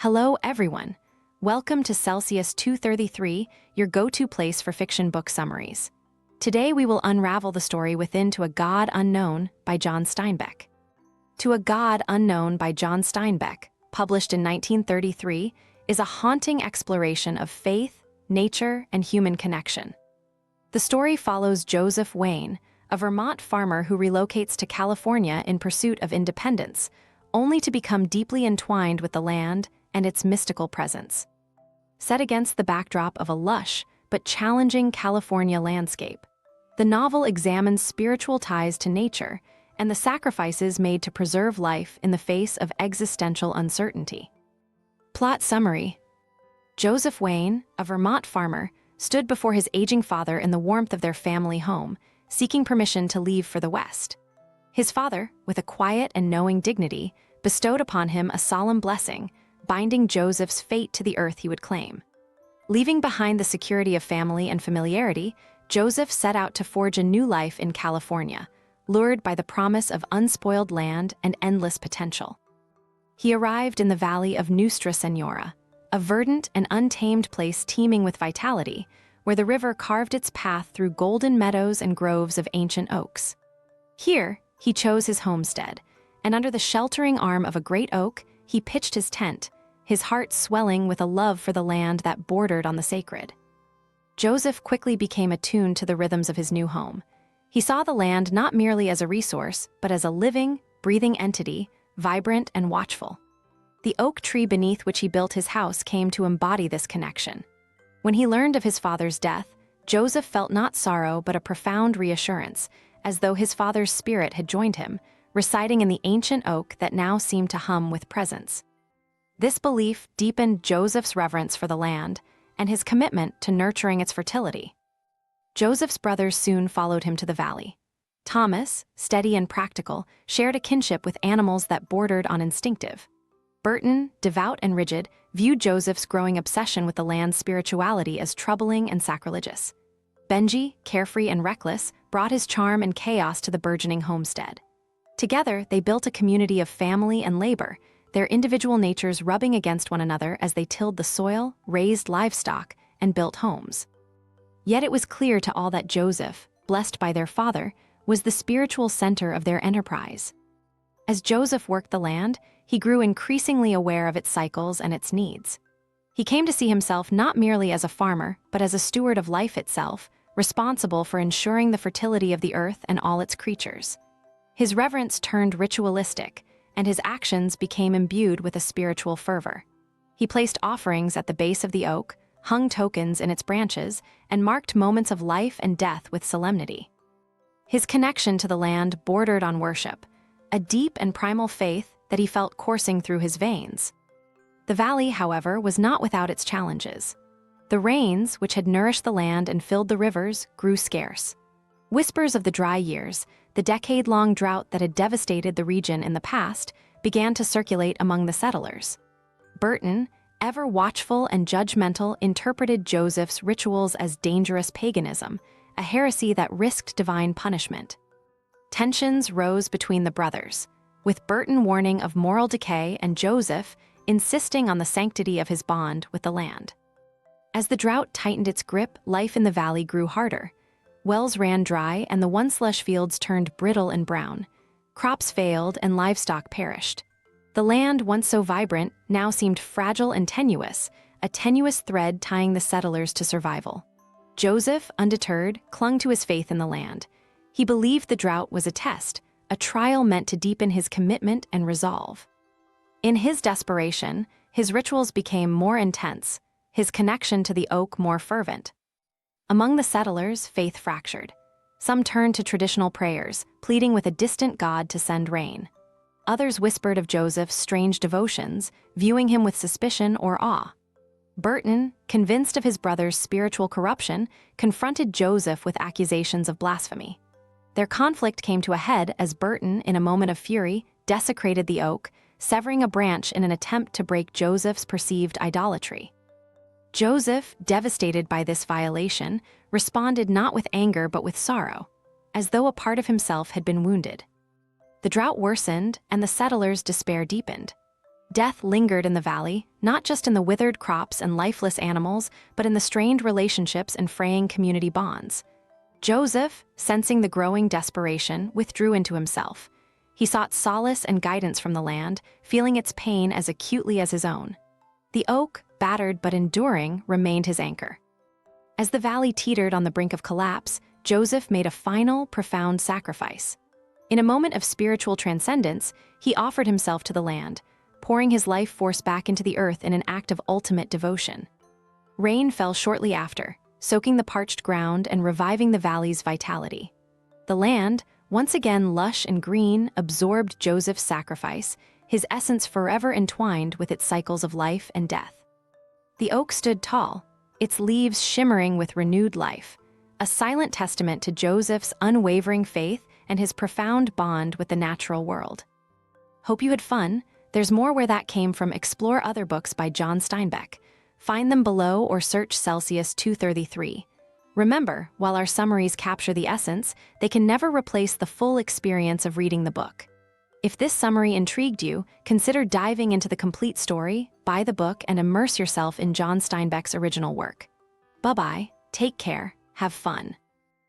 Hello, everyone. Welcome to Celsius 233, your go-to place for fiction book summaries. Today we will unravel the story Within to a God Unknown by John Steinbeck. To a God Unknown by John Steinbeck, published in 1933, is a haunting exploration of faith, nature, and human connection. The story follows Joseph Wayne, a Vermont farmer who relocates to California in pursuit of independence, only to become deeply entwined with the land and its mystical presence. Set against the backdrop of a lush but challenging California landscape, the novel examines spiritual ties to nature and the sacrifices made to preserve life in the face of existential uncertainty. Plot summary: Joseph Wayne, a Vermont farmer, stood before his aging father in the warmth of their family home, seeking permission to leave for the West. His father, with a quiet and knowing dignity, bestowed upon him a solemn blessing, binding Joseph's fate to the earth he would claim. Leaving behind the security of family and familiarity, Joseph set out to forge a new life in California, lured by the promise of unspoiled land and endless potential. He arrived in the valley of Nuestra Senora, a verdant and untamed place teeming with vitality, where the river carved its path through golden meadows and groves of ancient oaks. Here, he chose his homestead, and under the sheltering arm of a great oak, he pitched his tent, his heart swelling with a love for the land that bordered on the sacred. Joseph quickly became attuned to the rhythms of his new home. He saw the land not merely as a resource, but as a living, breathing entity, vibrant and watchful. The oak tree beneath which he built his house came to embody this connection. When he learned of his father's death, Joseph felt not sorrow but a profound reassurance, as though his father's spirit had joined him, residing in the ancient oak that now seemed to hum with presence. This belief deepened Joseph's reverence for the land and his commitment to nurturing its fertility. Joseph's brothers soon followed him to the valley. Thomas, steady and practical, shared a kinship with animals that bordered on instinctive. Burton, devout and rigid, viewed Joseph's growing obsession with the land's spirituality as troubling and sacrilegious. Benji, carefree and reckless, brought his charm and chaos to the burgeoning homestead. Together, they built a community of family and labor, their individual natures rubbing against one another as they tilled the soil, raised livestock, and built homes. Yet it was clear to all that Joseph, blessed by their father, was the spiritual center of their enterprise. As Joseph worked the land, he grew increasingly aware of its cycles and its needs. He came to see himself not merely as a farmer, but as a steward of life itself, responsible for ensuring the fertility of the earth and all its creatures. His reverence turned ritualistic, and his actions became imbued with a spiritual fervor. He placed offerings at the base of the oak, hung tokens in its branches, and marked moments of life and death with solemnity. His connection to the land bordered on worship, a deep and primal faith that he felt coursing through his veins. The valley, however, was not without its challenges. The rains, which had nourished the land and filled the rivers, grew scarce. Whispers of the dry years, the decade-long drought that had devastated the region in the past, began to circulate among the settlers. Burton, ever watchful and judgmental, interpreted Joseph's rituals as dangerous paganism, a heresy that risked divine punishment. Tensions rose between the brothers, with Burton warning of moral decay and Joseph insisting on the sanctity of his bond with the land. As the drought tightened its grip, life in the valley grew harder. Wells ran dry and the once lush fields turned brittle and brown. Crops failed and livestock perished. The land, once so vibrant, now seemed fragile and tenuous, a tenuous thread tying the settlers to survival. Joseph, undeterred, clung to his faith in the land. He believed the drought was a test, a trial meant to deepen his commitment and resolve. In his desperation, his rituals became more intense, his connection to the oak more fervent. Among the settlers, faith fractured. Some turned to traditional prayers, pleading with a distant god to send rain. Others whispered of Joseph's strange devotions, viewing him with suspicion or awe. Burton, convinced of his brother's spiritual corruption, confronted Joseph with accusations of blasphemy. Their conflict came to a head as Burton, in a moment of fury, desecrated the oak, severing a branch in an attempt to break Joseph's perceived idolatry. Joseph, devastated by this violation, responded not with anger but with sorrow, as though a part of himself had been wounded. The drought worsened and the settlers' despair deepened. Death lingered in the valley, not just in the withered crops and lifeless animals, but in the strained relationships and fraying community bonds. Joseph, sensing the growing desperation, withdrew into himself. He sought solace and guidance from the land, feeling its pain as acutely as his own. The oak, battered but enduring, remained his anchor. As the valley teetered on the brink of collapse, Joseph made a final, profound sacrifice. In a moment of spiritual transcendence, he offered himself to the land, pouring his life force back into the earth in an act of ultimate devotion. Rain fell shortly after, soaking the parched ground and reviving the valley's vitality. The land, once again lush and green, absorbed Joseph's sacrifice, his essence forever entwined with its cycles of life and death. The oak stood tall, its leaves shimmering with renewed life, a silent testament to Joseph's unwavering faith and his profound bond with the natural world. Hope you had fun. There's more Where That Came From. Explore other books by John Steinbeck. Find them below or search Celsius 233. Remember, while our summaries capture the essence, they can never replace the full experience of reading the book. If this summary intrigued you, consider diving into the complete story, buy the book, and immerse yourself in John Steinbeck's original work. Bye-bye, take care, have fun.